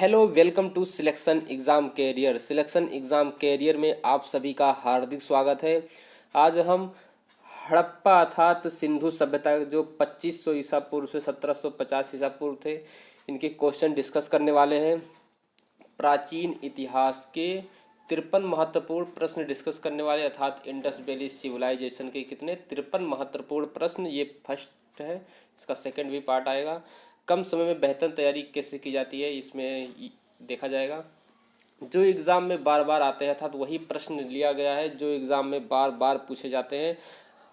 Hello, welcome to selection exam career. Selection exam career में आप सभी का हार्दिक स्वागत है। आज हम हड़प्पा अर्थात सिंधु सभ्यता जो 2500 ईसा पूर्व से 1750 ईसा पूर्व थे, इनके क्वेश्चन डिस्कस करने वाले हैं। प्राचीन इतिहास के 53 महत्वपूर्ण प्रश्न डिस्कस करने वाले, अर्थात इंडस वैली सिविलाइजेशन के कितने 53 महत्वपूर्ण प्रश्न। ये फर्स्ट है, इसका सेकंड भी पार्ट आएगा। कम समय में बेहतर तैयारी कैसे की जाती है इसमें देखा जाएगा। जो एग्ज़ाम में बार बार आते हैं, अर्थात वही प्रश्न लिया गया है जो एग्ज़ाम में बार बार पूछे जाते हैं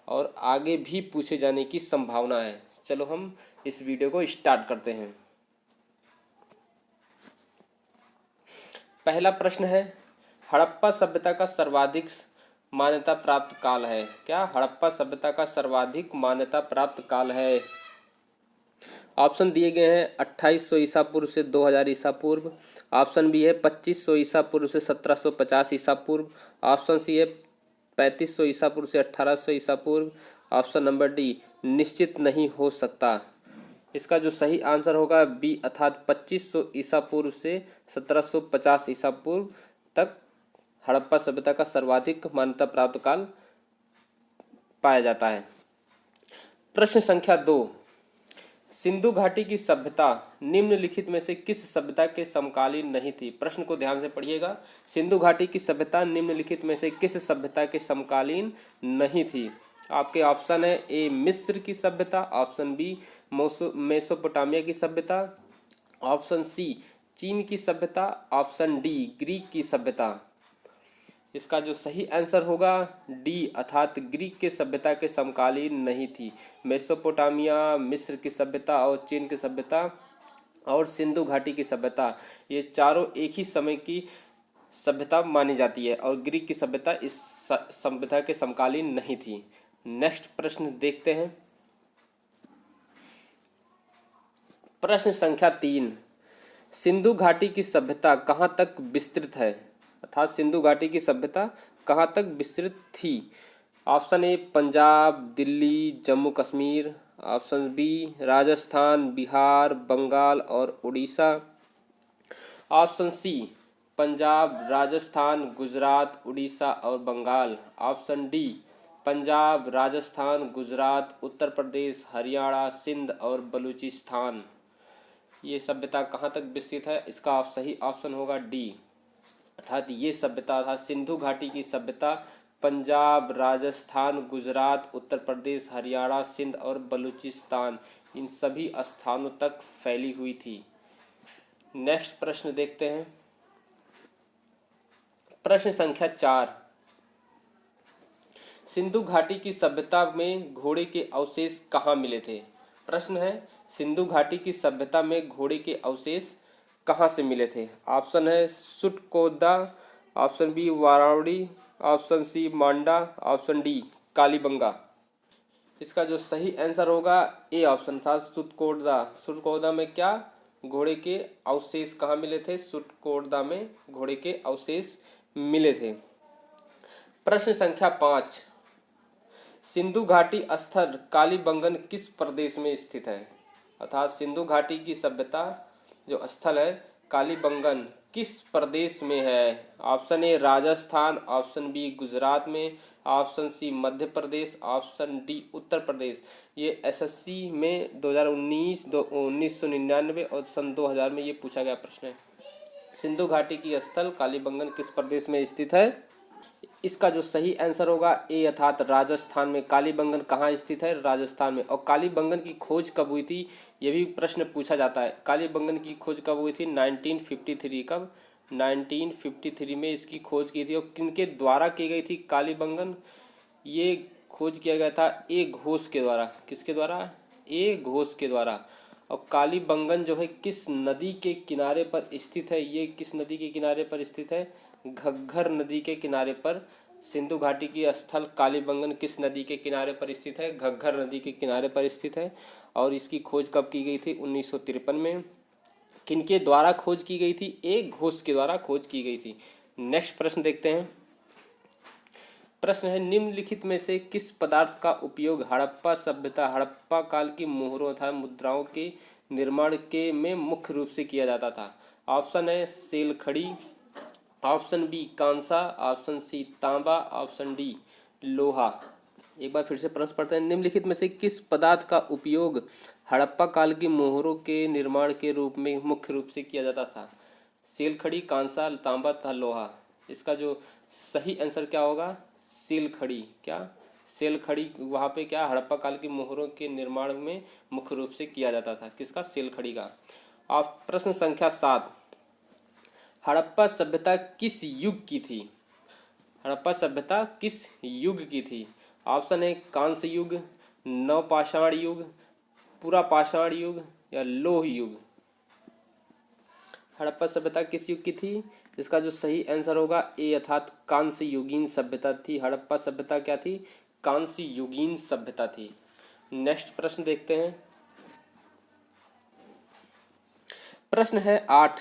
और आगे भी पूछे जाने की संभावना है। चलो हम इस वीडियो को स्टार्ट करते हैं। पहला प्रश्न है, हड़प्पा सभ्यता का सर्वाधिक मान्यता प्राप्त काल है। क्या हड़प्पा सभ्यता का सर्वाधिक मान्यता प्राप्त काल है? ऑप्शन दिए गए हैं 2800 ईसा पूर्व से 2000 ईसा पूर्व। ऑप्शन बी है 2500 ईसा पूर्व से 1750 ईसा पूर्व। ऑप्शन सी है 3500 ईसा पूर्व से 1800 ईसा पूर्व। ऑप्शन नंबर डी निश्चित नहीं हो सकता। इसका जो सही आंसर होगा बी, अर्थात 2500 ईसा पूर्व से 1750 ईसा पूर्व तक हड़प्पा सभ्यता का सर्वाधिक मान्यता प्राप्त काल पाया जाता है। प्रश्न संख्या 2, सिंधु घाटी की सभ्यता निम्नलिखित में से किस सभ्यता के समकालीन नहीं थी? प्रश्न को ध्यान से पढ़िएगा। सिंधु घाटी की सभ्यता निम्नलिखित में से किस सभ्यता के समकालीन नहीं थी? आपके ऑप्शन है ए मिस्र की सभ्यता, ऑप्शन बी मेसोपोटामिया की सभ्यता, ऑप्शन सी चीन की सभ्यता, ऑप्शन डी ग्रीक की सभ्यता। इसका जो सही आंसर होगा डी, अर्थात ग्रीक के सभ्यता के समकालीन नहीं थी। मेसोपोटामिया, मिस्र की सभ्यता और चीन की सभ्यता और सिंधु घाटी की सभ्यता, ये चारों एक ही समय की सभ्यता मानी जाती है और ग्रीक की सभ्यता इस सभ्यता के समकालीन नहीं थी। नेक्स्ट प्रश्न देखते हैं। प्रश्न संख्या 3, सिंधु घाटी की सभ्यता कहाँ तक विस्तृत है? अर्थात सिंधु घाटी की सभ्यता कहाँ तक विस्तृत थी? Option A Punjab, Delhi, Jammu Kashmir. Option B Rajasthan, Bihar, Bengal और उड़ीसा। ऑप्शन सी पंजाब, राजस्थान, गुजरात, उड़ीसा और बंगाल। ऑप्शन डी पंजाब, राजस्थान, गुजरात, उत्तर प्रदेश, हरियाणा, सिंध और बलूचिस्तान। ये सभ्यता कहाँ तक विस्तृत है? इसका सही ऑप्शन होगा डी, अर्थात ये सभ्यता था सिंधु घाटी की सभ्यता पंजाब, राजस्थान, गुजरात, उत्तर प्रदेश, हरियाणा, सिंध और बलूचिस्तान, इन सभी स्थानों तक फैली हुई थी। नेक्स्ट प्रश्न देखते हैं। प्रश्न संख्या 4, सिंधु घाटी की सभ्यता में घोड़े के अवशेष कहाँ मिले थे? प्रश्न है सिंधु घाटी की सभ्यता में घोड़े के अवशेष कहाँ से मिले थे? ऑप्शन है सुटकोदा, ऑप्शन बी वारावड़ी, ऑप्शन सी मांडा, ऑप्शन डी कालीबंगा। इसका जो सही आंसर होगा ए ऑप्शन था सुटकोदा। सुटकोदा में क्या घोड़े के अवशेष कहाँ मिले थे? सुटकोदा में घोड़े के अवशेष मिले थे। प्रश्न संख्या 5, सिंधु घाटी स्थल कालीबंगन किस प्रदेश में स्थित है? अर्थात सिंधु घाटी की सभ्यता जो स्थल है कालीबंगन किस प्रदेश में है? Option A Rajasthan, option B Gujarat में, option C Madhya Pradesh, option D Uttar Pradesh. ये एसएससी में 2019, 1999 और सन 2000 में ये पूछा गया प्रश्न है। सिंधु घाटी की स्थल कालीबंगन किस प्रदेश में स्थित है? इसका जो सही आंसर होगा ए, अर्थात राजस्थान में। कालीबंगन कहाँ स्थित है? राजस्थान में। और कालीबंगन की खोज कब हुई थी? ये भी प्रश्न पूछा जाता है। कालीबंगन की खोज कब हुई थी? 1953। कब? 1953 में इसकी खोज की थी। और किनके द्वारा की गई थी कालीबंगन? ये खोज किया गया था ए घोष के द्वारा। किसके द्वारा? ए घोष के द्वारा। और कालीबंगन जो है किस नदी के किनारे पर स्थित है? ये किस नदी के किनारे पर स्थित है? घग्गर नदी के किनारे पर। सिंधु घाटी की स्थल कालीबंगन किस नदी के किनारे पर स्थित है? घग्गर नदी के किनारे पर स्थित है। और इसकी खोज कब की गई थी? 1953 में। किनके द्वारा खोज की गई थी? ए घोष के द्वारा खोज की गई थी। नेक्स्ट प्रश्न देखते हैं। प्रश्न है निम्नलिखित में से किस पदार्थ का उपयोग हड़प्पा सभ्यता, हड़प्पा काल की मोहरों तथा मुद्राओं के निर्माण के में मुख्य रूप से किया जाता था? ऑप्शन है सेलखड़ी, ऑप्शन बी कांसा, ऑप्शन सी तांबा, ऑप्शन डी लोहा। एक बार फिर से प्रश्न पढ़ते हैं। निम्नलिखित में से किस पदार्थ का उपयोग हड़प्पा काल की मोहरों के निर्माण के रूप में मुख्य रूप से किया जाता था? सेलखड़ी, कांसा, तांबा तथा लोहा। इसका जो सही आंसर क्या होगा? सेलखड़ी। क्या? सेलखड़ी। वहाँ पे क्या हड़प्पा काल की मोहरों के निर्माण में मुख्य रूप से किया जाता था। किसका? सेलखड़ी का। आप प्रश्न संख्या 7, हड़प्पा सभ्यता किस युग की थी? हड़प्पा सभ्यता किस युग की थी? ऑप्शन है कांस्य युग, नवपाषाण युग, पुरापाषाण युग या लौह युग। हड़प्पा सभ्यता किस युग की थी? इसका जो सही आंसर होगा ए अर्थात कांस्य युगीन सभ्यता थी। हड़प्पा सभ्यता क्या थी? कांस्य युगीन सभ्यता थी। नेक्स्ट प्रश्न देखते हैं। प्रश्न है 8,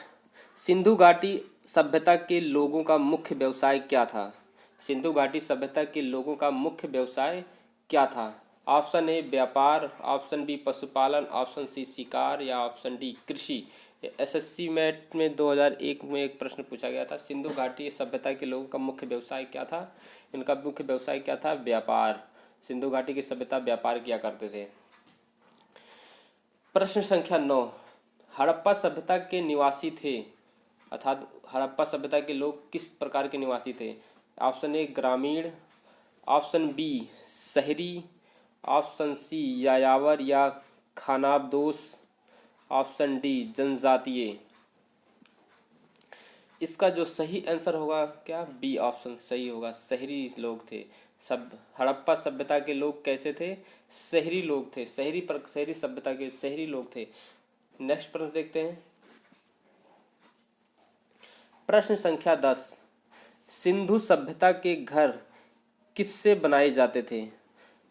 सिंधु घाटी सभ्यता के लोगों का मुख्य व्यवसाय क्या था? सिंधु घाटी सभ्यता के लोगों का मुख्य व्यवसाय क्या था? ऑप्शन ए व्यापार, ऑप्शन बी पशुपालन, ऑप्शन सी शिकार या ऑप्शन डी कृषि। एसएससी मैट में 2001 में एक प्रश्न पूछा गया था। सिंधु घाटी सभ्यता के लोगों का मुख्य व्यवसाय क्या था? इनका मुख्य व्यवसाय क्या था? व्यापार। सिंधु घाटी की सभ्यता व्यापार किया करते थे। प्रश्न संख्या 9, हड़प्पा सभ्यता के निवासी थे अर्थात हड़प्पा सभ्यता के लोग किस प्रकार के निवासी थे? ऑप्शन ए ग्रामीण, ऑप्शन बी शहरी, ऑप्शन सी यायावर या खानाबदोश, ऑप्शन डी जनजातीय। इसका जो सही आंसर होगा क्या? बी ऑप्शन सही होगा, शहरी लोग थे। सब हड़प्पा सभ्यता के लोग कैसे थे? शहरी लोग थे। शहरी सभ्यता के शहरी लोग थे। नेक्स्ट प्रश्न देखते हैं। प्रश्न संख्या 10, सिंधु सभ्यता के घर किससे बनाए जाते थे?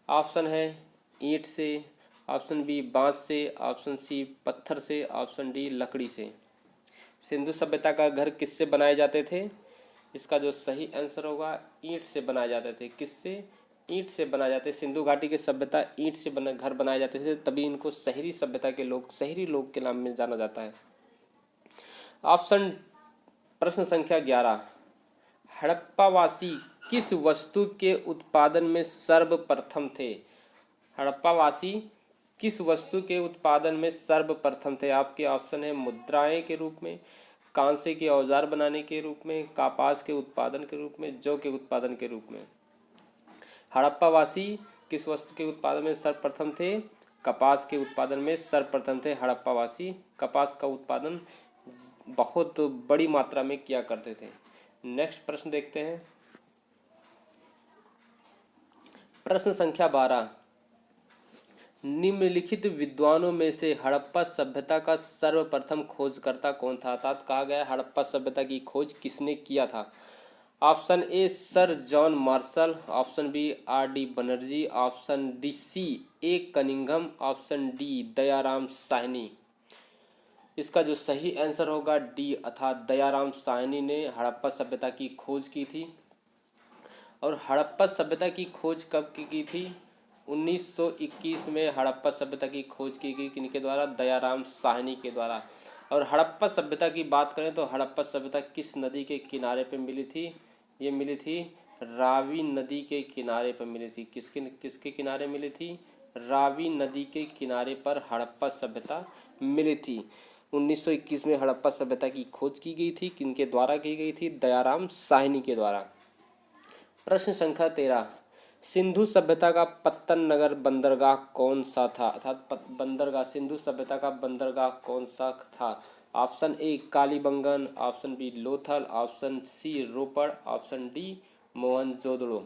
ऑप्शन है ईंट से, ऑप्शन बी बांस से, ऑप्शन सी पत्थर से, ऑप्शन डी लकड़ी से। सिंधु सभ्यता का घर किससे बनाए जाते थे? इसका जो सही आंसर होगा ईंट से बनाए जाते थे। किससे? ईंट से बनाए जाते। सिंधु घाटी की सभ्यता ईंट से घर बनाए जाते थे, तभी इनको शहरी सभ्यता के लोग, शहरी लोग के नाम में जाना जाता है। ऑप्शन प्रश्न संख्या 11, हड़प्पावासी किस वस्तु के उत्पादन में सर्वप्रथम थे? हड़प्पावासी किस वस्तु के उत्पादन में सर्वप्रथम थे? आपके ऑप्शन है मुद्राएं के रूप में, कांसे के औजार बनाने के रूप में, कपास के उत्पादन के रूप में, जौ के उत्पादन के रूप में। हड़प्पावासी किस वस्तु के उत्पादन में सर्वप्रथम थे? कपास के उत्पादन में सर्वप्रथम थे हड़प्पावासी। कपास का उत्पादन बहुत बड़ी मात्रा में किया करते थे। नेक्स्ट प्रश्न देखते हैं। प्रश्न संख्या 12, निम्नलिखित विद्वानों में से हड़प्पा सभ्यता का सर्वप्रथम खोजकर्ता कौन था? अर्थात कहा गया हड़प्पा सभ्यता की खोज किसने किया था? Option A sir John Marshall, option B R D Banerjee, option D C A Cunningham, option D Dayaram Sahni. इसका जो सही आंसर होगा डी अर्थात दयाराम साहनी ने हड़प्पा सभ्यता की खोज की थी। और हड़प्पा सभ्यता की खोज कब की थी? 1921 में हड़प्पा सभ्यता की खोज की गई। किनके द्वारा? दयाराम साहनी के द्वारा। और हड़प्पा सभ्यता की बात करें तो हड़प्पा सभ्यता किस नदी के किनारे पे मिली थी? ये मिली थी रावी नदी के किनारे पर मिली थी। किसके किनारे मिली थी? रावी नदी के किनारे पर हड़प्पा सभ्यता मिली थी। 1921 में हड़प्पा सभ्यता की खोज की गई थी। किनके द्वारा की गई थी? दयाराम साहनी के द्वारा। प्रश्न संख्या 13, सिंधु सभ्यता का पत्तन नगर बंदरगाह कौन सा था? अर्थात बंदरगाह, सिंधु सभ्यता का बंदरगाह कौन सा था? Option A Kalibangan, option B Lothal, option C Ropar, option D Mohenjodaro.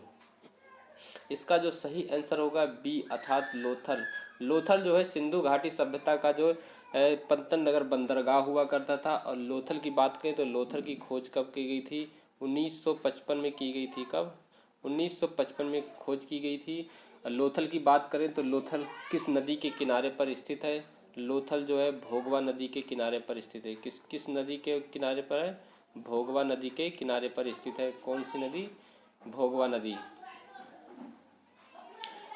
इसका जो सही आंसर होगा बी अर्थात लोथल। लोथल जो है सिंधु घाटी सभ्यता का जो पत्तन नगर बंदरगाह हुआ करता था। और लोथल की बात करें तो लोथल की खोज कब की गई थी? 1955 में की गई थी। कब? 1955 में खोज की गई थी। लोथल की बात करें तो लोथल किस नदी के किनारे पर स्थित है? लोथल जो है भोगवा नदी के किनारे पर स्थित है। किस नदी के किनारे पर है? भोगवा नदी के किनारे पर स्थित है। कौन सी नदी? भोगवा नदी।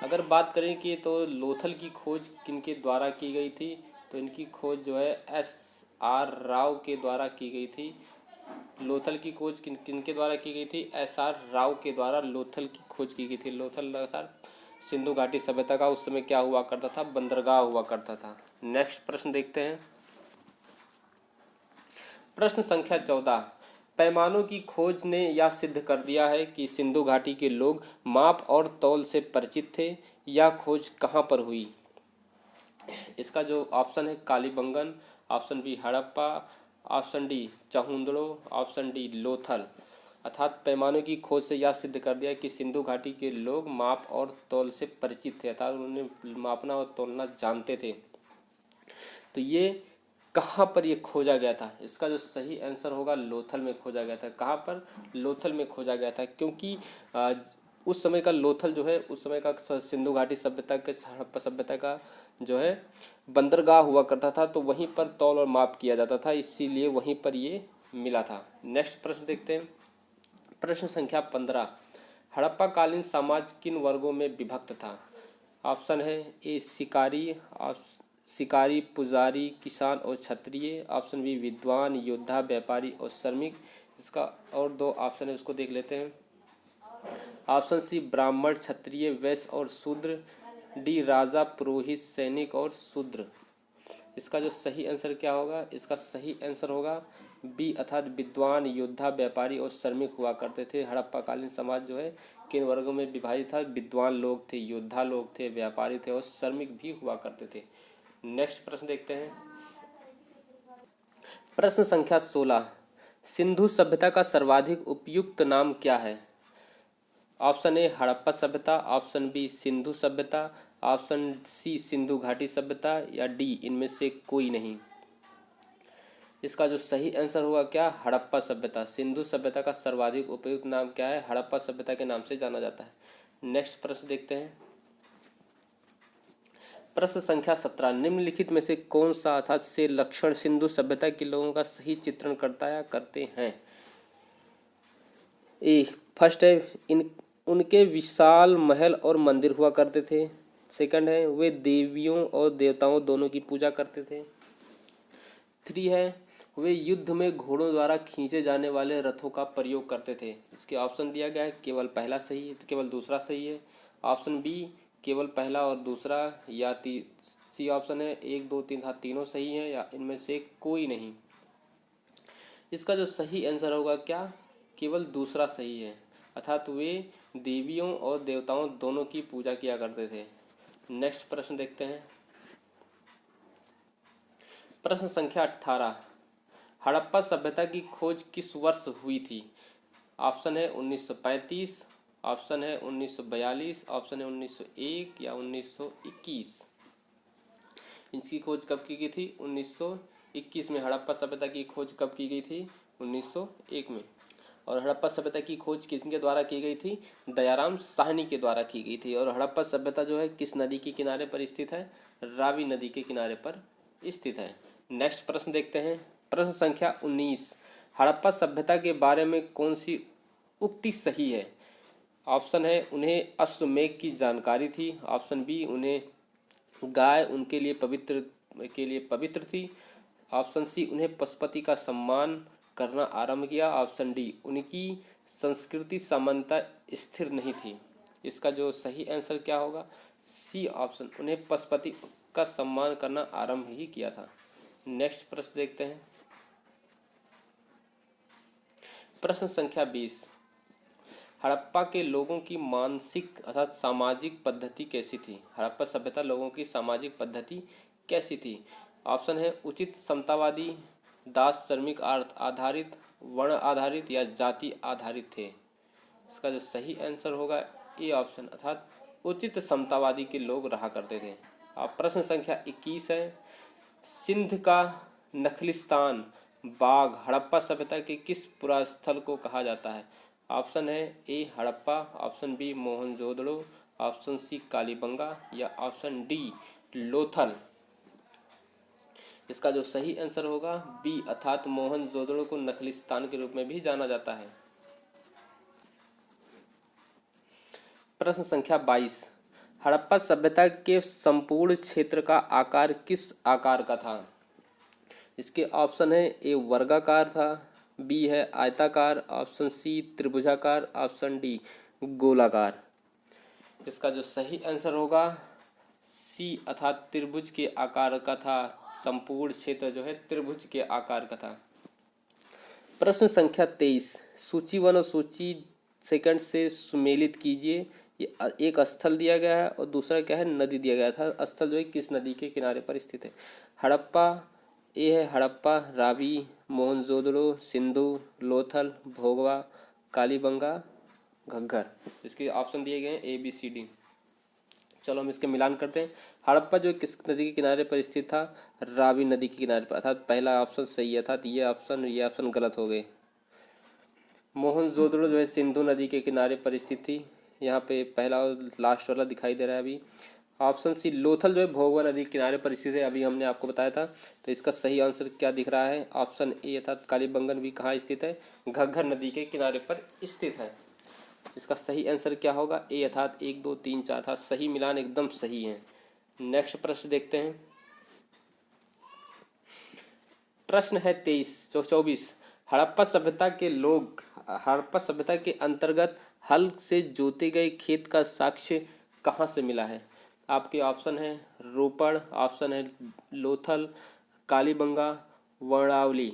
अगर बात करें कि तो लोथल की खोज किनके द्वारा की गई थी? तो इनकी खोज जो है आर राव के द्वारा की गई थी। लोथल की खोज किनके द्वारा की गई थी? एस आर राव के द्वारा लोथल की खोज की गई थी। लोथल लगातार सिंधु घाटी सभ्यता का उस समय क्या हुआ करता था? बंदरगाह हुआ करता था। नेक्स्ट प्रश्न देखते हैं। प्रश्न संख्या 14। पैमानों की खोज ने यह सिद्ध कर दिया है कि सिंधु घाटी के लोग माप और तौल से परिचित थे। यह खोज कहाँ पर हुई? इसका जो ऑप्शन है Kalibangan, option B Harappa, option D Chanhudaro, option D Lothal. अर्थात पैमानों की खोज से यह सिद्ध कर दिया कि सिंधु घाटी के लोग माप और तौल से परिचित थे, अर्थात उन्होंने मापना और तौलना जानते थे। तो ये कहाँ पर ये खोजा गया था? इसका जो सही आंसर होगा लोथल में खोजा गया था। कहाँ पर? लोथल में खोजा गया था, क्योंकि उस समय का लोथल जो है, उस समय का सिंधु घाटी सभ्यता के हड़प्पा सभ्यता का जो है बंदरगाह हुआ करता था, तो वहीं पर तौल और माप किया जाता था, इसीलिए वहीं पर ये मिला था। नेक्स्ट प्रश्न देखते हैं। प्रश्न संख्या 15। हड़प्पा कालीन समाज किन वर्गों में विभक्त था? ऑप्शन है ए शिकारी, पुजारी, किसान और क्षत्रिय। ऑप्शन बी विद्वान, योद्धा, व्यापारी और श्रमिक। इसका और दो ऑप्शन है, उसको देख लेते हैं। ऑप्शन सी ब्राह्मण, क्षत्रिय, वैश्य और शूद्र। डी राजा, पुरोहित, सैनिक और शूद्र। इसका जो सही आंसर क्या होगा? इसका सही आंसर होगा बी, अर्थात विद्वान, योद्धा, व्यापारी और श्रमिक हुआ करते थे। हड़प्पा कालीन समाज जो है किन वर्गों में विभाजित था? विद्वान लोग थे, योद्धा लोग थे, व्यापारी थे और श्रमिक भी हुआ करते थे। नेक्स्ट प्रश्न देखते हैं। प्रश्न संख्या 16। सिंधु सभ्यता का सर्वाधिक उपयुक्त नाम क्या है? ऑप्शन ए हड़प्पा सभ्यता, ऑप्शन बी सिंधु सभ्यता, ऑप्शन सी सिंधु घाटी सभ्यता या डी इनमें से कोई नहीं। इसका जो सही आंसर होगा क्या? हड़प्पा सभ्यता। सिंधु सभ्यता का सर्वाधिक उपयुक्त नाम क्या है? हड़प्पा सभ्यता के नाम से जाना जाता है। नेक्स्ट प्रश्न देखते हैं। प्रश्न संख्या 17। निम्नलिखित में से कौन सा अर्थात से लक्षण सिंधु सभ्यता के लोगों का सही चित्रण करता या करते हैं? ए फर्स्ट है उनके विशाल महल और मंदिर हुआ करते थे। सेकंड है वे देवियों और देवताओं दोनों की पूजा करते थे। 3 है वे युद्ध में घोड़ों द्वारा खींचे जाने वाले रथों का प्रयोग करते थे। इसके ऑप्शन दिया गया है, केवल पहला सही है, केवल दूसरा सही है। ऑप्शन बी केवल पहला और दूसरा, या सी ऑप्शन है 1 2 3 हाँ तीनों सही है, या इनमें से कोई नहीं। इसका जो सही आंसर होगा क्या? केवल दूसरा सही है, अर्थात वे देवियों और देवताओं दोनों की पूजा किया करते थे। नेक्स्ट प्रश्न देखते हैं। प्रश्न संख्या 18। हड़प्पा सभ्यता की खोज किस वर्ष हुई थी? ऑप्शन है 1935, ऑप्शन है 1942, ऑप्शन है 1901 या 1921। इनकी खोज कब की गई थी? 1921 में। हड़प्पा सभ्यता की खोज कब की गई थी? 1901 में। और हड़प्पा सभ्यता की खोज किसके द्वारा की गई थी? दयाराम साहनी के द्वारा की गई थी। और हड़प्पा सभ्यता जो है किस नदी के किनारे पर स्थित है? रावी नदी के किनारे पर स्थित है। नेक्स्ट प्रश्न देखते हैं। प्रश्न संख्या 19। हड़प्पा सभ्यता के बारे में कौन सी उक्ति सही है? ऑप्शन है उन्हें अश्वमेघ की जानकारी थी। ऑप्शन बी उन्हें गाय उनके लिए पवित्र थी। ऑप्शन सी उन्हें पशुपति का सम्मान करना आरंभ किया। ऑप्शन डी उनकी संस्कृति समानता स्थिर नहीं थी। इसका जो सही आंसर क्या होगा? सी ऑप्शन, उन्हें पशुपति का सम्मान करना आरंभ ही किया था। नेक्स्ट प्रश्न देखते हैं। प्रश्न संख्या 20। हड़प्पा के लोगों की मानसिक अर्थात सामाजिक पद्धति कैसी थी? हड़प्पा सभ्यता लोगों की सामाजिक पद्धति कैसी थी? ऑप्शन है उचित समतावादी, दास श्रमिक आधारित, वर्ण आधारित या जाति आधारित थे। इसका जो सही आंसर होगा ए ऑप्शन, अर्थात उचित समतावादी के लोग रहा करते थे। अब प्रश्न संख्या 21 है। सिंध का नखलिस्तान बाग हड़प्पा सभ्यता के किस पुरास्थल को कहा जाता है? ऑप्शन है A Harappa, option B Mohenjodaro, option C Kalibanga या ऑप्शन डी लोथल। इसका जो सही आंसर होगा बी, अर्थात मोहनजोदड़ो को नखलिस्तान के रूप में भी जाना जाता है। प्रश्न संख्या 22। हड़प्पा सभ्यता के संपूर्ण क्षेत्र का आकार किस आकार का था? इसके ऑप्शन है ए वर्गाकार था, बी है आयताकार, ऑप्शन सी त्रिभुजाकार, ऑप्शन डी गोलाकार। इसका जो सही आंसर होगा सी अर्थात त्रिभुज के आकार का था। संपूर्ण क्षेत्र जो है त्रिभुज के आकार का था। प्रश्न संख्या 23, सूची 1 और सूची सेकंड से सुमेलित कीजिए। ये एक स्थल दिया गया है और दूसरा क्या है, नदी दिया गया था। स्थल जो है किस नदी के किनारे पर स्थित है। हड़प्पा, ए है हड़प्पा, रावी, मोहनजोदड़ो, सिंधु, लोथल, भोगवा, कालीबंगा, घग्गर। इसके ऑप्शन दिए गए हैं ए बी सी डी। चलो हम इसके मिलान करते हैं। हड़प्पा जो किस नदी के किनारे पर स्थित था, रावी नदी के किनारे पर, अर्थात पहला ऑप्शन सही है, अर्थात ये ऑप्शन गलत हो गए। मोहनजोदड़ो जो है सिंधु नदी के किनारे पर स्थित थी, यहाँ पे पहला और लास्ट वाला दिखाई दे रहा है अभी। ऑप्शन सी लोथल जो है भोगवा नदी के किनारे पर स्थित है, अभी हमने आपको बताया था। तो इसका सही आंसर क्या दिख रहा है, ऑप्शन ए अर्थात कालीबंगन भी कहाँ स्थित है, घग्गर नदी के किनारे पर स्थित है। इसका सही आंसर क्या होगा, ए अर्थात 1 2 3 4 था। सही मिलान एकदम सही है। नेक्स्ट प्रश्न देखते हैं। प्रश्न है 24, हड़प्पा सभ्यता के लोग हड़प्पा सभ्यता के अंतर्गत हल से जोते गए खेत का साक्ष्य कहाँ से मिला है। आपके ऑप्शन है रोपड़, ऑप्शन है लोथल, कालीबंगा, वर्णावली।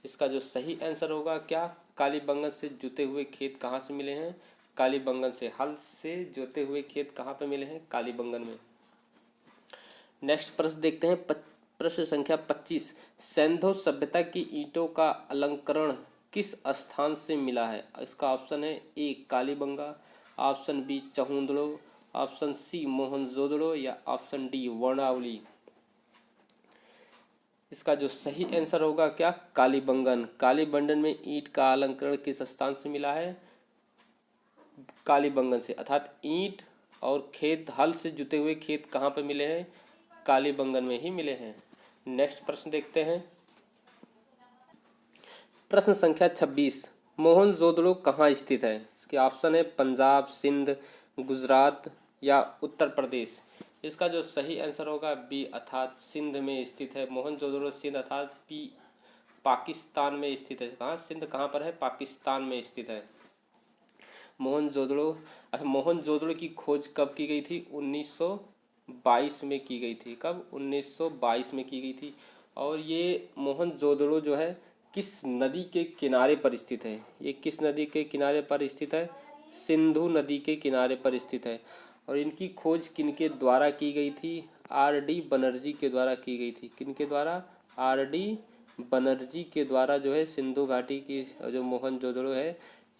इसका जो सही आंसर होगा क्या, कालीबंगन से जुते हुए खेत कहाँ से मिले हैं, कालीबंगन से। हल से जोते हुए खेत कहाँ पे मिले हैं, कालीबंगन में। नेक्स्ट प्रश्न देखते हैं। प्रश्न संख्या 25, सिंधु सभ्यता की ईंटों का अलंकरण किस स्थान से मिला है। इसका ऑप्शन है A Kalibanga, option B Chanhudaro, option C Mohenjodaro या ऑप्शन डी वर्णावली। इसका जो सही आंसर होगा क्या, कालीबंगन। कालीबंगन में ईंट का अलंकरण किस स्थान से मिला है, कालीबंगन से। अर्थात ईंट और खेत, हल से जुते हुए खेत कहाँ पर मिले हैं, कालीबंगन में ही मिले हैं। नेक्स्ट प्रश्न देखते हैं। प्रश्न संख्या 26, मोहनजोदड़ो कहाँ स्थित है। इसके ऑप्शन है पंजाब, सिंध, गुजरात या उत्तर प्रदेश। इसका जो सही आंसर होगा बी अर्थात सिंध में स्थित है। मोहनजोदड़ो सिंध अर्थात पी पाकिस्तान में स्थित है। कहाँ, सिंध कहाँ पर है, पाकिस्तान में स्थित है। मोहनजोदड़ो की खोज कब की गई थी, 1922 में की गई थी। कब, 1922 में की गई थी। और ये मोहनजोदड़ो जो है किस नदी के किनारे पर स्थित है, ये किस नदी के किनारे पर स्थित है, सिंधु नदी के किनारे पर स्थित है। और इनकी खोज किनके द्वारा की गई थी, आर डी बनर्जी के द्वारा की गई थी। किनके द्वारा, आर डी बनर्जी के द्वारा जो है सिंधु घाटी की जो मोहनजोदड़ो है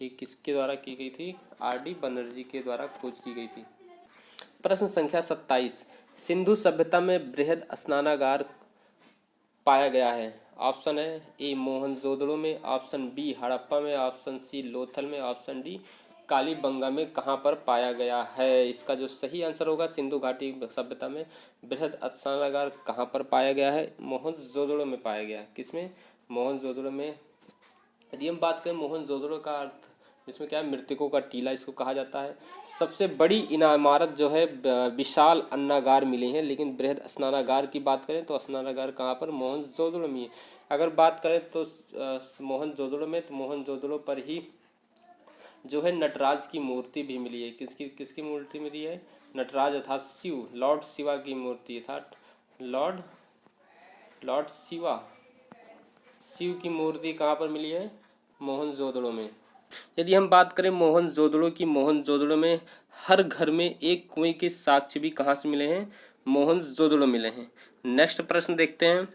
ये किसके द्वारा की गई थी, आर डी बनर्जी के द्वारा खोज की गई थी। प्रश्न संख्या 27, सिंधु सभ्यता में बृहद स्नानागार पाया गया है। ऑप्शन है ए मोहनजोदड़ो में, ऑप्शन बी हड़प्पा में, ऑप्शन सी लोथल में, ऑप्शन डी कालीबंगा में कहाँ पर पाया गया है। इसका जो सही आंसर होगा, सिंधु घाटी सभ्यता में बृहद स्नानागार कहाँ पर पाया गया है, मोहनजोदड़ो में पाया गया है। किसमें, मोहनजोदड़ो में। यदि हम बात करें मोहनजोदड़ो का अर्थ, इसमें क्या है, मृतकों का टीला इसको कहा जाता है। सबसे बड़ी इमारत जो है विशाल अन्नागार मिली हैं, लेकिन बृहद स्नानागार की बात करें तो स्नानागार कहाँ पर, मोहनजोदड़ो में। अगर बात करें तो मोहनजोदड़ो में, तो मोहनजोदड़ो पर ही जो है नटराज की मूर्ति भी मिली है। किसकी मूर्ति मिली है, नटराज अर्थात शिव, लॉर्ड शिवा की मूर्ति अर्थात लॉर्ड शिव की मूर्ति कहाँ पर मिली है, मोहनजोदड़ो में। यदि हम बात करें मोहनजोदड़ो की, मोहनजोदड़ो में हर घर में एक कुएं के साक्ष्य भी कहाँ से मिले हैं, मोहनजोदड़ो मिले हैं। नेक्स्ट प्रश्न देखते हैं।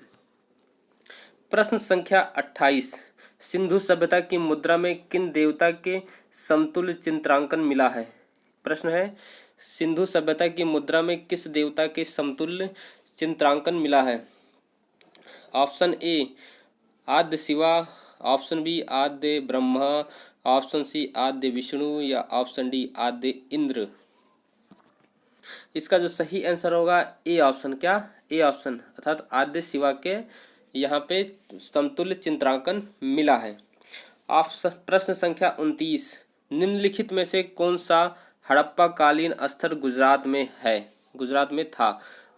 प्रश्न संख्या 28, सिंधु सभ्यता की मुद्रा में किन देवता के समतुल्य चित्रांकन मिला है। प्रश्न है, सिंधु सभ्यता की मुद्रा में किस देवता के समतुल्य चित्रांकन मिला है। ऑप्शन ए आद्य शिवा, ऑप्शन बी आद्य ब्रह्मा, ऑप्शन सी आद्य विष्णु या ऑप्शन डी आद्य इंद्र। इसका जो सही आंसर होगा ए ऑप्शन, क्या, ए ऑप्शन अर्थात आद्य शिवा के यहाँ पे समतुल्य चित्रांकन मिला है। प्रश्न संख्या 29, निम्नलिखित में से कौन सा हड़प्पा कालीन स्थल गुजरात में है, गुजरात में था।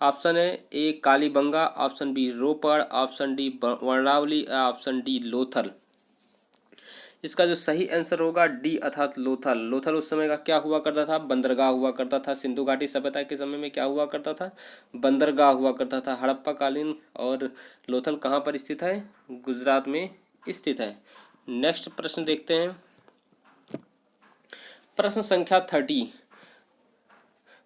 ऑप्शन है A Kalibanga, option B Ropar, option D Banawali, option D Lothal. इसका जो सही आंसर होगा डी अर्थात लोथल। लोथल उस समय का क्या हुआ करता था? बंदरगाह हुआ करता था। सिंधु घाटी सभ्यता के समय में क्या हुआ करता था? बंदरगाह हुआ करता था। हड़प्पा कालीन और लोथल कहाँ पर स्थित है? गुजरात में स्थित है। नेक्स्ट प्रश्न देखते हैं। प्रश्न संख्या 30।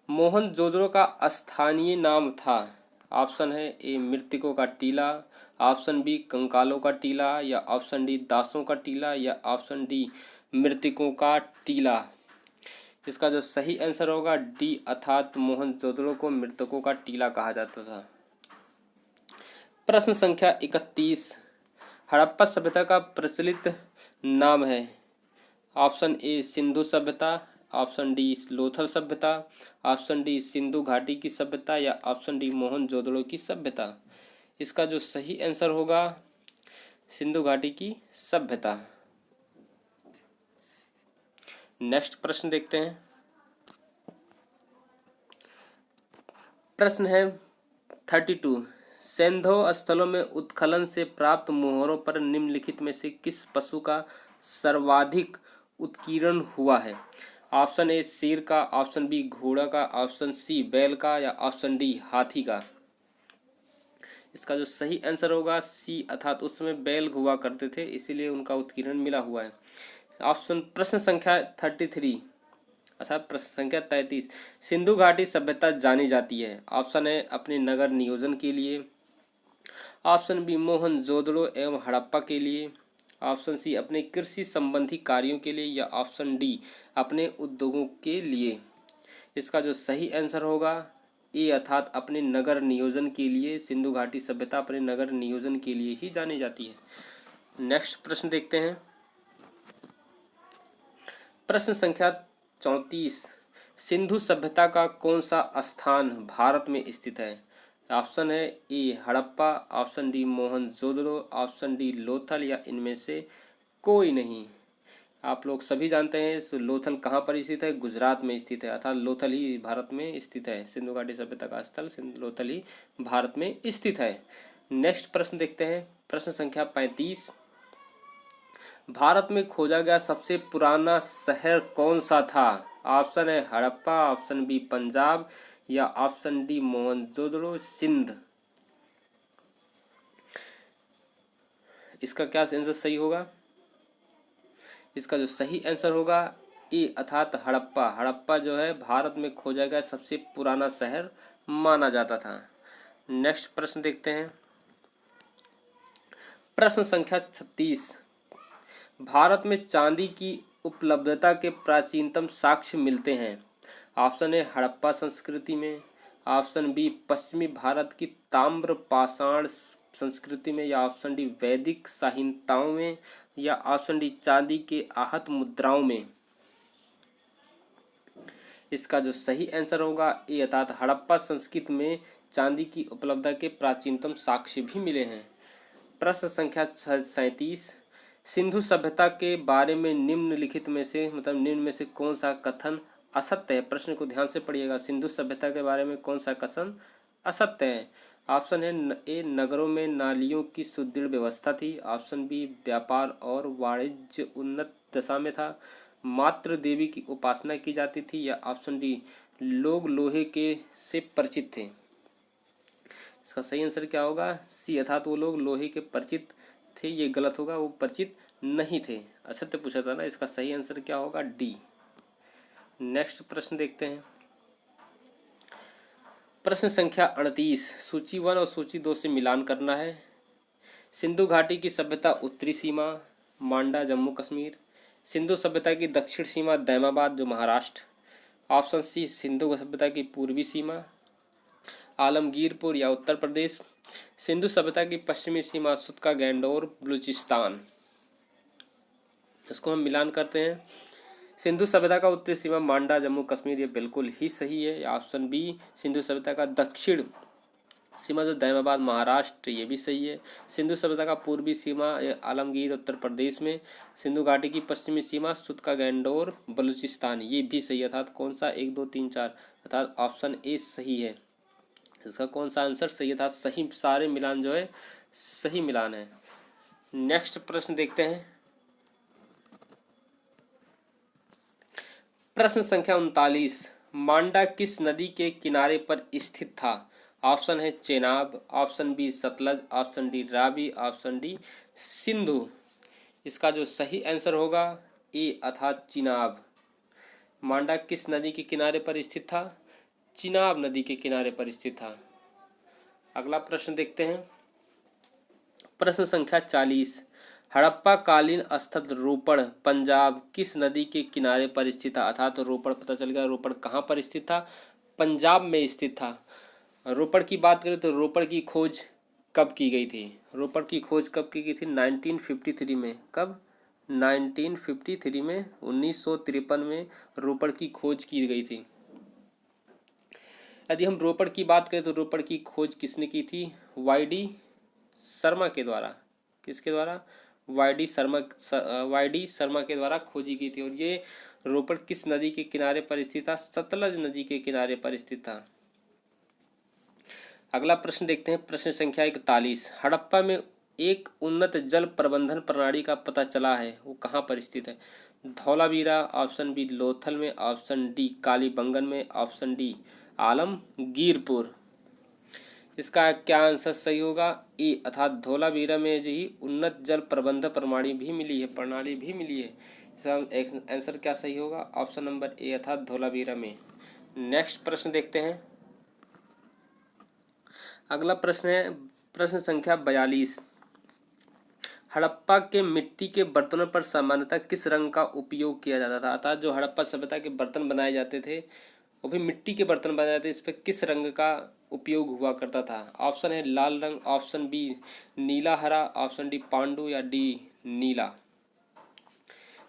मोहनजोदड़ो का स्थानीय नाम था। ऑप्शन है ए मृतकों का टीला, ऑप्शन बी कंकालों का टीला, या ऑप्शन डी दासों का टीला, या ऑप्शन डी मृतकों का टीला। इसका जो सही आंसर होगा डी अर्थात मोहनजोदड़ो को मृतकों का टीला कहा जाता था। प्रश्न संख्या 31। हड़प्पा सभ्यता का प्रचलित नाम है। ऑप्शन ए सिंधु सभ्यता, ऑप्शन डी लोथल सभ्यता, ऑप्शन डी सिंधु घाटी की सभ्यता, या ऑप्शन डी मोहनजोदड़ो की सभ्यता। इसका जो सही आंसर होगा सिंधु घाटी की सभ्यता। नेक्स्ट प्रश्न देखते हैं। प्रश्न है 32। सैंधव स्थलों में उत्खनन से प्राप्त मोहरों पर निम्नलिखित में से किस पशु का सर्वाधिक उत्कीर्ण हुआ है? ऑप्शन ए शेर का, ऑप्शन बी घोड़ा का, ऑप्शन सी बैल का, या ऑप्शन डी हाथी का। इसका जो सही आंसर होगा सी अर्थात उस समय बैल हुआ करते थे इसीलिए उनका उत्कीर्ण मिला हुआ है। ऑप्शन प्रश्न संख्या 33 अर्थात प्रश्न संख्या 33। सिंधु घाटी सभ्यता जानी जाती है। ऑप्शन है अपने नगर नियोजन के लिए, ऑप्शन बी मोहनजोदड़ो एवं हड़प्पा के लिए, ऑप्शन सी अपने कृषि संबंधी कार्यों के लिए, या ऑप्शन डी अपने उद्योगों के लिए। इसका जो सही आंसर होगा ए अर्थात अपने नगर नियोजन के लिए। सिंधु घाटी सभ्यता अपने नगर नियोजन के लिए ही जानी जाती है। नेक्स्ट प्रश्न देखते हैं। प्रश्न संख्या 34। सिंधु सभ्यता का कौन सा स्थान भारत में स्थित है? ऑप्शन है A Harappa, option D Mohenjodaro, option D Lothal, या इनमें से कोई नहीं। आप लोग सभी जानते हैं लोथल कहाँ पर स्थित है? गुजरात में स्थित है अर्थात लोथल ही भारत में स्थित है। सिंधु घाटी सभ्यता का स्थल लोथल ही भारत में स्थित है। नेक्स्ट प्रश्न देखते हैं। प्रश्न संख्या 35। भारत में खोजा गया सबसे पुराना शहर कौन सा था? ऑप्शन है हड़प्पा, ऑप्शन बी पंजाब, या ऑप्शन डी मोहनजोदड़ो सिंध। इसका क्या आंसर सही होगा? इसका जो सही आंसर होगा ए अर्थात हड़प्पा। हड़प्पा जो है भारत में खोजा गया सबसे पुराना शहर माना जाता था। नेक्स्ट प्रश्न देखते हैं। प्रश्न संख्या 36। भारत में चांदी की उपलब्धता के प्राचीनतम साक्ष्य मिलते हैं। ऑप्शन ए हड़प्पा संस्कृति में, ऑप्शन बी पश्चिमी भारत की ताम्र पाषाण संस्कृति में, या ऑप्शन डी वैदिक संहिताओं में, या ऑप्शन डी चांदी के आहत मुद्राओं में। इसका जो सही आंसर होगा ए अर्थात हड़प्पा संस्कृति में चांदी की उपलब्धता के प्राचीनतम साक्ष्य भी मिले हैं। प्रश्न संख्या 37। सिंधु सभ्यता के बारे में निम्नलिखित में से निम्न में से कौन सा कथन असत्य है? प्रश्न को ध्यान से पढ़िएगा। सिंधु सभ्यता के बारे में कौन सा कथन असत्य है? ऑप्शन है ए नगरों में नालियों की सुदृढ़ व्यवस्था थी, ऑप्शन बी व्यापार और वाणिज्य उन्नत दशा में था, मातृ देवी की उपासना की जाती थी, या ऑप्शन डी लोग लोहे के से परिचित थे। इसका सही आंसर क्या होगा? सी अर्थात वो लोग लोहे के परिचित थे। ये गलत होगा, वो परिचित नहीं थे। असत्य पूछा था ना। इसका सही आंसर क्या होगा? डी। नेक्स्ट प्रश्न देखते हैं। प्रश्न संख्या 38। सूची 1 और सूची 2 से मिलान करना है। सिंधु घाटी की सभ्यता उत्तरी सीमा मांडा जम्मू कश्मीर, सिंधु सभ्यता की दक्षिण सीमा दैमाबाद जो महाराष्ट्र, ऑप्शन सी सिंधु सभ्यता की पूर्वी सीमा आलमगीरपुर या उत्तर प्रदेश, सिंधु सभ्यता की पश्चिमी सीमा सुतका गैंडोर बलूचिस्तान। इसको हम मिलान करते हैं। सिंधु सभ्यता का उत्तरी सीमा मांडा जम्मू कश्मीर, ये बिल्कुल ही सही है। ऑप्शन बी सिंधु सभ्यता का दक्षिण सीमा जो दैमाबाद महाराष्ट्र, ये भी सही है। सिंधु सभ्यता का पूर्वी सीमा आलमगीर उत्तर प्रदेश में, सिंधु घाटी की पश्चिमी सीमा सुतका गैंडोर बलूचिस्तान, ये भी सही है। अर्थात कौन सा 1 2 3 4 अर्थात ऑप्शन ए सही है। इसका कौन सा आंसर सही था? सही, सारे मिलान जो है सही मिलान है। नेक्स्ट प्रश्न देखते हैं। प्रश्न संख्या 39, मांडा किस नदी के किनारे पर स्थित था? ऑप्शन है Chenab, option B Sutlej, option D Ravi, option D Sindhu. इसका जो सही आंसर होगा ए अर्थात चिनाब। मांडा किस नदी के किनारे पर स्थित था? चिनाब नदी के किनारे पर स्थित था। अगला प्रश्न देखते हैं। प्रश्न संख्या 40, हड़प्पा कालीन स्थल रोपड़ पंजाब किस नदी के किनारे पर स्थित था? अर्थात रोपड़, पता चल गया रोपड़ कहाँ पर स्थित था? पंजाब में स्थित था। रोपड़ की बात करें तो रोपड़ की खोज कब की गई थी? रोपड़ की खोज कब की गई थी? 1953 में। कब? 1953 में, 1953 में रोपड़ की खोज की गई थी। यदि हम रोपड़ की बात करें तो रोपड़ की खोज किसने की थी? वाई.डी. शर्मा के द्वारा। किसके द्वारा? वाई.डी. शर्मा के द्वारा खोजी गई थी। और ये रोपड़ किस नदी के किनारे पर स्थित था? सतलज नदी के किनारे पर स्थित था। अगला प्रश्न देखते हैं। प्रश्न संख्या 41, हड़प्पा में एक उन्नत जल प्रबंधन प्रणाली का पता चला है, वो कहाँ पर स्थित है? धौलावीरा, ऑप्शन बी लोथल में, ऑप्शन डी कालीबंगन में, ऑप्शन डी आलमगीरपुर। इसका क्या आंसर सही होगा? ए अर्थात धौलावीरा में जो ही उन्नत जल प्रबंधन प्रणाली भी मिली है। इसका आंसर क्या सही होगा? ऑप्शन नंबर ए अर्थात धौलावीरा में। नेक्स्ट प्रश्न देखते हैं। अगला प्रश्न है प्रश्न संख्या 42, हड़प्पा के मिट्टी के बर्तनों पर सामान्यतः किस रंग का उपयोग किया जाता था? अर्थात जो हड़प्पा सभ्यता के बर्तन बनाए जाते थे वो भी मिट्टी के बर्तन बनाए जाते थे, इस पर किस रंग का उपयोग हुआ करता था? ऑप्शन है लाल रंग, ऑप्शन बी नीला हरा, ऑप्शन डी पांडु या डी नीला।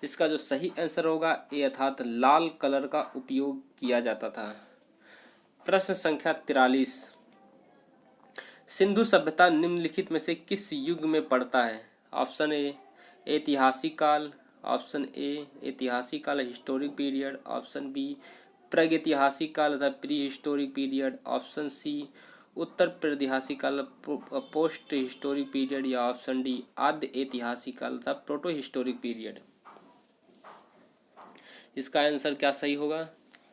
इसका जो सही आंसर होगा ए अर्थात लाल कलर का उपयोग किया जाता था। प्रश्न संख्या 43, सिंधु सभ्यता निम्नलिखित में से किस युग में पड़ता है? ऑप्शन ए ऐतिहासिक काल, ऑप्शन ए ऐतिहासिक काल हिस्टोरिक पीरियड, ऑप्शन बी प्रागैतिहासिक काल अर्थात prehistoric period, option C उत्तर प्रागैतिहासिक काल पोस्ट हिस्टोरिक पीरियड, या ऑप्शन डी आद्य ऐतिहासिक काल अर्थात प्रोटो हिस्टोरिक पीरियड। इसका आंसर क्या सही होगा?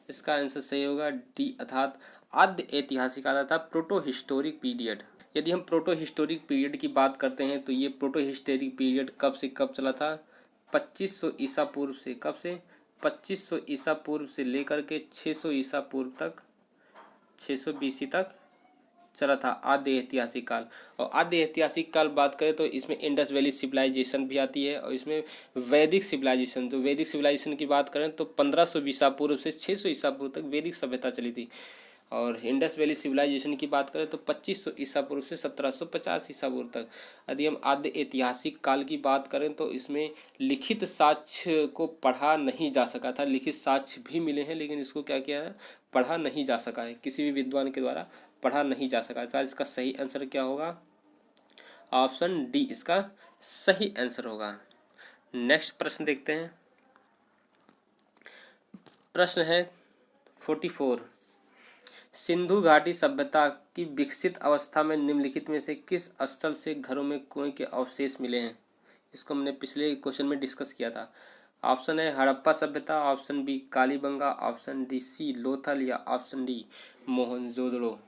इसका आंसर सही होगा डी अर्थात आद्य ऐतिहासिक काल अर्थात प्रोटो हिस्टोरिक पीरियड। यदि हम प्रोटो हिस्टोरिक पीरियड की बात करते हैं तो ये प्रोटो हिस्टोरिक पीरियड कब से कब चला था? 2500 ईसा पूर्व से। कब से? 2500 ईसा पूर्व से लेकर के 600 ईसा पूर्व तक, 600 बीसी तक चला था आद्य ऐतिहासिक काल। और आद्य ऐतिहासिक काल बात करें तो इसमें इंडस वैली सिविलाइजेशन भी आती है, और इसमें वैदिक सिविलाइजेशन, तो वैदिक सिविलाइजेशन की बात करें तो 1500 ईसा पूर्व से 600 ईसा पूर्व तक वैदिक सभ्यता चली थी। और इंडस वैली सिविलाइजेशन की बात करें तो 2500 ईसा पूर्व से 1750 ईसा पूर्व तक। यदि हम आद्य ऐतिहासिक काल की बात करें तो इसमें लिखित साक्ष्य को पढ़ा नहीं जा सका था। लिखित साक्ष्य भी मिले हैं लेकिन इसको क्या किया है? पढ़ा नहीं जा सका है, किसी भी विद्वान के द्वारा पढ़ा नहीं जा सका था। इसका सही आंसर क्या होगा? ऑप्शन डी इसका सही आंसर होगा। नेक्स्ट प्रश्न देखते हैं। प्रश्न है 44, सिंधु घाटी सभ्यता की विकसित अवस्था में निम्नलिखित में से किस स्थल से घरों में कुएं के अवशेष मिले हैं? इसको हमने पिछले क्वेश्चन में डिस्कस किया था। ऑप्शन है हड़प्पा सभ्यता, option B Kalibanga, option D C Lothal, या ऑप्शन डी मोहनजोदड़ो।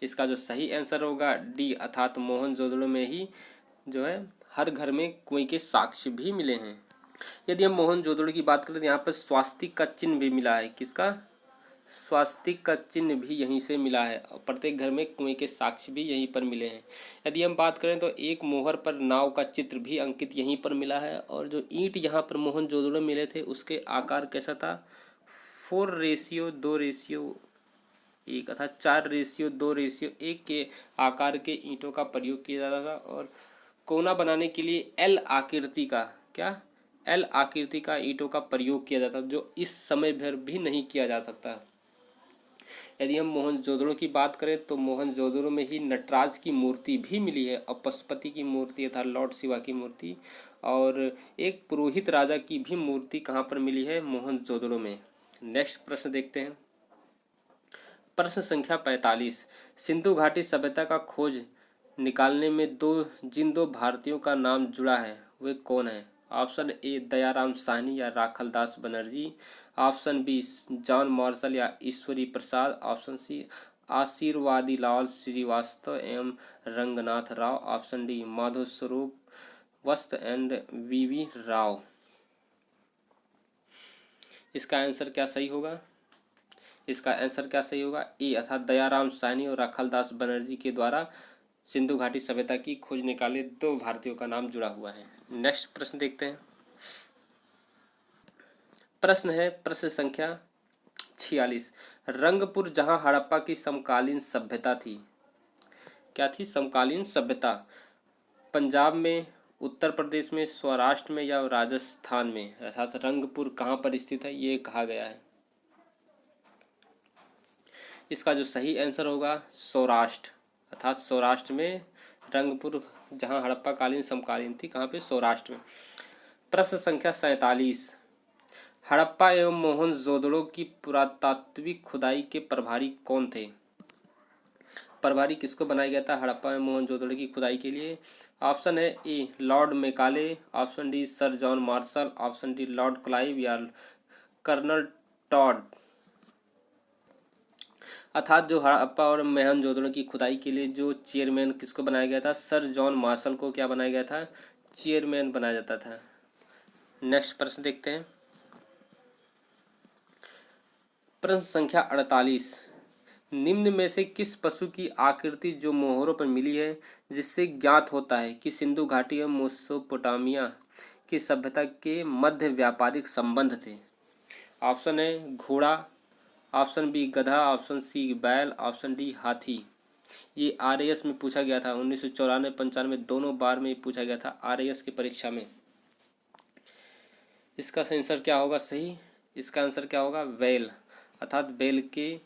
इसका जो सही आंसर होगा डी अर्थात मोहनजोदड़ो में ही जो है हर घर में कुएं के साक्ष्य भी मिले हैं। यदि हम मोहनजोदड़ो की बात करें तो यहाँ पर स्वास्तिक का चिन्ह भी मिला है। किसका? स्वास्तिक का चिन्ह भी यहीं से मिला है, और प्रत्येक घर में कुएं के साक्ष्य भी यहीं पर मिले हैं। यदि हम बात करें तो एक मोहर पर नाव का चित्र भी अंकित यहीं पर मिला है, और जो ईंट यहाँ पर मोहनजोदड़ो मिले थे उसके आकार कैसा था? 4:2:1 अर्थात 4:2:1 के आकार के ईंटों का प्रयोग किया जाता था। और कोना बनाने के लिए एल आकृति का एल आकृति का ईंटों का प्रयोग किया जाता, जो इस समय भर भी नहीं किया जा सकता। यदि हम मोहनजोदड़ो की बात करें तो मोहनजोदड़ो में ही नटराज की मूर्ति भी मिली है, और पशुपति की मूर्ति अर्थात लॉर्ड शिवा की मूर्ति, और एक पुरोहित राजा की भी मूर्ति कहाँ पर मिली है? मोहनजोदड़ो में। नेक्स्ट प्रश्न देखते हैं। प्रश्न संख्या 45। सिंधु घाटी सभ्यता का खोज निकालने में जिन दो भारतीयों का नाम जुड़ा है वे कौन है? ऑप्शन ए दयाराम साहनी या Rakhaldas Banerjee, option B John Marshall या ईश्वरी प्रसाद, ऑप्शन सी आशीर्वादी लाल श्रीवास्तव एवं रंगनाथ राव, ऑप्शन डी माधव स्वरूप वस्त एंड वीवी राव। इसका आंसर क्या सही होगा? इसका आंसर क्या सही होगा? ए अर्थात दयाराम साहनी और राखलदास बनर्जी के द्वारा सिंधु घाटी सभ्यता की खोज निकाले दो भारतीयों का नाम जुड़ा हुआ है। नेक्स्ट प्रश्न देखते हैं। प्रश्न है प्रश्न संख्या 46। रंगपुर जहां हड़प्पा की समकालीन सभ्यता थी, क्या थी? समकालीन सभ्यता। पंजाब में, उत्तर प्रदेश में, सौराष्ट्र में या राजस्थान में, अर्थात रंगपुर कहाँ पर स्थित है ये कहा गया है। इसका जो सही आंसर होगा सौराष्ट्र, अर्थात सौराष्ट्र में रंगपुर जहां हड़प्पा कालीन समकालीन थी, कहाँ पे? सौराष्ट्र में। प्रश्न संख्या 47। हड़प्पा एवं मोहनजोदड़ो की पुरातात्विक खुदाई के प्रभारी कौन थे? प्रभारी किसको बनाया गया था हड़प्पा एवं मोहनजोदड़ो की खुदाई के लिए? ऑप्शन है A Lord Macaulay, option D sir John Marshall, option D Lord Clive या कर्नल टॉड। अर्थात जो हड़प्पा और मोहनजोदड़ो की खुदाई के लिए जो चेयरमैन किसको बनाया गया था? सर जॉन मार्शल को क्या बनाया गया था? चेयरमैन बनाया जाता था। नेक्स्ट प्रश्न देखते हैं। प्रश्न संख्या 48। निम्न में से किस पशु की आकृति जो मोहरों पर मिली है जिससे ज्ञात होता है कि सिंधु घाटी एवं मेसोपोटामिया की सभ्यता के मध्य व्यापारिक संबंध थे? ऑप्शन है घोड़ा, ऑप्शन बी गधा, ऑप्शन सी बैल, ऑप्शन डी हाथी। ये आरएएस में पूछा गया था 1994-95 दोनों बार में पूछा गया था आरएएस की परीक्षा में। इसका आंसर क्या होगा सही? इसका आंसर क्या होगा? बैल, अर्थात बैल के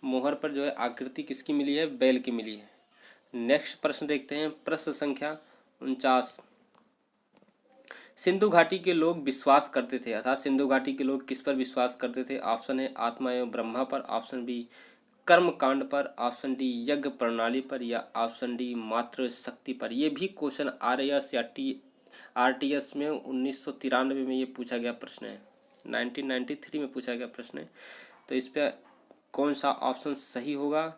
मोहर पर जो है आकृति किसकी मिली है? बैल की मिली है। नेक्स्ट प्रश्न देखते हैं। प्रश्न संख्या 49। सिंधु घाटी के लोग विश्वास करते थे, अर्थात सिंधु घाटी के लोग किस पर विश्वास करते थे? ऑप्शन है आत्मा एवं ब्रह्मा पर, ऑप्शन बी कर्म कांड पर, ऑप्शन डी यज्ञ प्रणाली पर या ऑप्शन डी मातृ शक्ति पर। यह भी क्वेश्चन आरएएस या आरटीएस में 1993 में ये पूछा गया प्रश्न है, 1993 में पूछा गया प्रश्न है। तो इस पर कौन सा ऑप्शन सही होगा?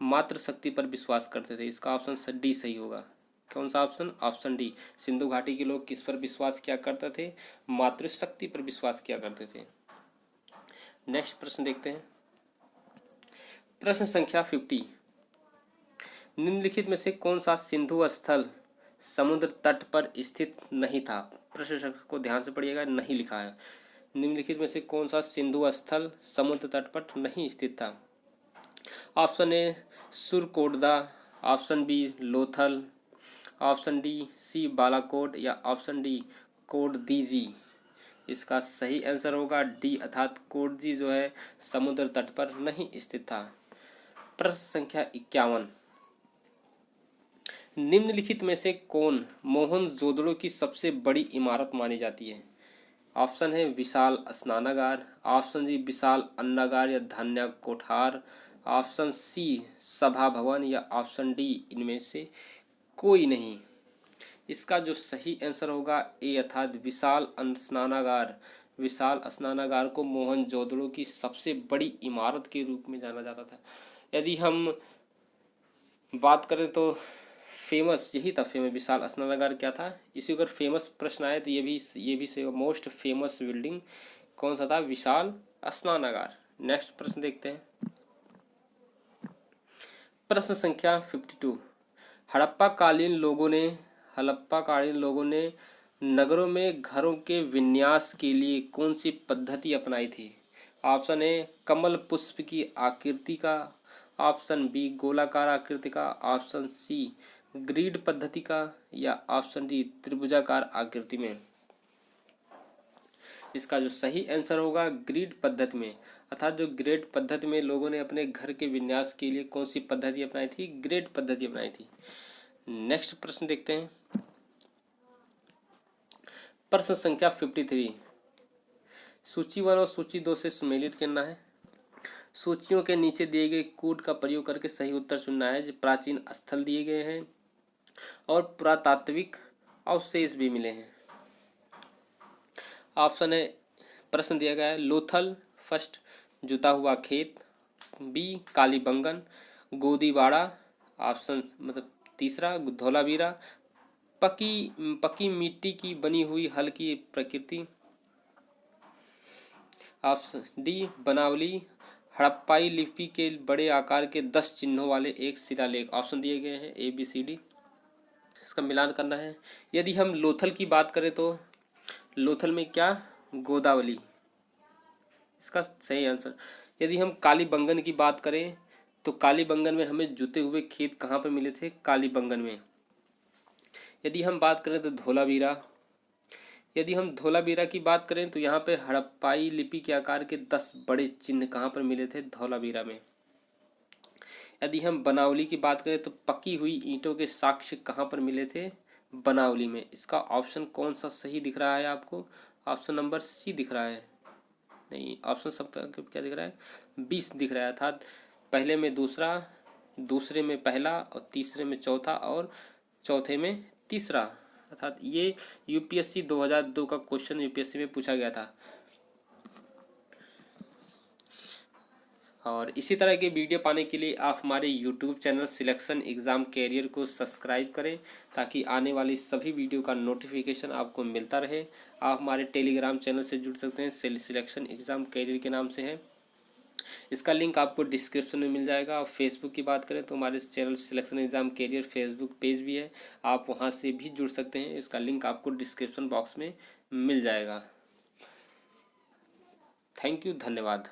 मातृ शक्ति पर विश्वास करते थे, इसका ऑप्शन डी सही होगा। कौन सा ऑप्शन? Option D. सिंधु घाटी के लोग किस पर विश्वास किया करते थे? मातृ शक्ति पर विश्वास किया करते थे। नेक्स्ट प्रश्न देखते हैं। प्रश्न संख्या 50। निम्नलिखित में से कौन सा सिंधु स्थल समुद्र तट पर स्थित नहीं था? प्रश्न को ध्यान से पढ़िएगा, नहीं लिखा है। निम्नलिखित में से कौन सा सिंधु स्थल समुद्र तट पर नहीं स्थित था? Option A Surkotada, option B Lothal, option D C Balakot या ऑप्शन डी कोटदीजी। इसका सही आंसर होगा डी, अर्थात कोटदी जो है समुद्र तट पर नहीं स्थित था। प्रश्न संख्या 51। निम्नलिखित में से कौन मोहनजोदड़ो की सबसे बड़ी इमारत मानी जाती है? ऑप्शन है विशाल स्नानागार, ऑप्शन जी विशाल अन्नागार या धान्य कोठार, ऑप्शन सी सभा भवन या ऑप्शन डी इनमें से कोई नहीं। इसका जो सही आंसर होगा ए, अर्थात विशाल स्नानागार। विशाल स्नानागार को मोहनजोदड़ो की सबसे बड़ी इमारत के रूप में जाना जाता था। यदि हम बात करें तो फेमस यही था, फेमस विशाल स्नानागार क्या था? इसी अगर फेमस प्रश्न आए तो ये भी से मोस्ट फेमस बिल्डिंग कौन सा था? विशाल स्नानागार। नेक्स्ट प्रश्न देखते हैं। प्रश्न संख्या 52। हड़प्पा कालीन लोगों ने नगरों में घरों के विन्यास के लिए कौन सी पद्धति अपनाई थी? ऑप्शन ए कमल पुष्प की आकृति का, ऑप्शन बी गोलाकार आकृति का, ऑप्शन सी ग्रिड पद्धति का या ऑप्शन डी त्रिभुजाकार आकृति में। इसका जो सही आंसर होगा ग्रिड पद्धति में, अर्थात जो ग्रिड पद्धति में लोगों ने अपने घर के विन्यास के लिए कौन सी पद्धति अपनाई थी? ग्रिड पद्धति अपनाई थी। नेक्स्ट प्रश्न देखते हैं। प्रश्न संख्या 53। सूची 1 और सूची 2 से सुमेलित करना है। सूचियों के नीचे दिए गए कोड का प्रयोग करके सही उत्तर चुनना है। जो प्राचीन स्थल दिए गए हैं और पुरातात्विक अवशेष भी मिले हैं। ऑप्शन है, प्रश्न दिया गया है लोथल, फर्स्ट जुता हुआ खेत, बी कालीबंगन, गोदीवाड़ा, ऑप्शन मतलब तीसरा धोलावीरा, पकी मिट्टी की बनी हुई हल्की प्रकृति, ऑप्शन डी बनावली, हड़प्पाई लिपि के बड़े आकार के 10 चिन्हों वाले एक शिलालेख। ऑप्शन दिए गए हैं ए बी सी डी। इसका मिलान करना है। यदि हम लोथल की बात करें तो लोथल में क्या, गोदावली, इसका सही आंसर। यदि हम कालीबंगन की बात करें तो कालीबंगन में हमें जुते हुए खेत कहाँ पर मिले थे, कालीबंगन में। यदि हम बात करें तो धोलावीरा, यदि हम धोलावीरा की बात करें तो यहाँ पे हड़प्पाई लिपि के आकार के 10 बड़े चिन्ह कहाँ पर मिले थे, धोलावीरा में। यदि हम बनावली की बात करें तो पकी हुई ईंटों के साक्ष्य कहाँ पर मिले थे, बनावली में। इसका ऑप्शन कौन सा सही दिख रहा है आपको, ऑप्शन नंबर सी दिख रहा है, नहीं ऑप्शन सब क्या दिख रहा है, 20 दिख रहा है। अर्थात पहले में दूसरा, दूसरे में पहला और तीसरे में चौथा और चौथे में तीसरा। अर्थात ये यूपीएससी 2002 का क्वेश्चन यूपीएससी में पूछा गया था। और इसी तरह के वीडियो पाने के लिए आप हमारे YouTube channel selection exam career को सब्सक्राइब करें ताकि आने वाली सभी वीडियो का नोटिफिकेशन आपको मिलता रहे। आप हमारे टेलीग्राम चैनल से जुड़ सकते हैं, सिलेक्शन एग्ज़ाम कैरियर के नाम से है। इसका लिंक आपको डिस्क्रिप्शन में मिल जाएगा। और फेसबुक की बात करें तो हमारे channel selection exam career Facebook page भी है, आप वहाँ से भी जुड़ सकते हैं। इसका लिंक आपको डिस्क्रिप्शन बॉक्स में मिल जाएगा। थैंक यू, धन्यवाद।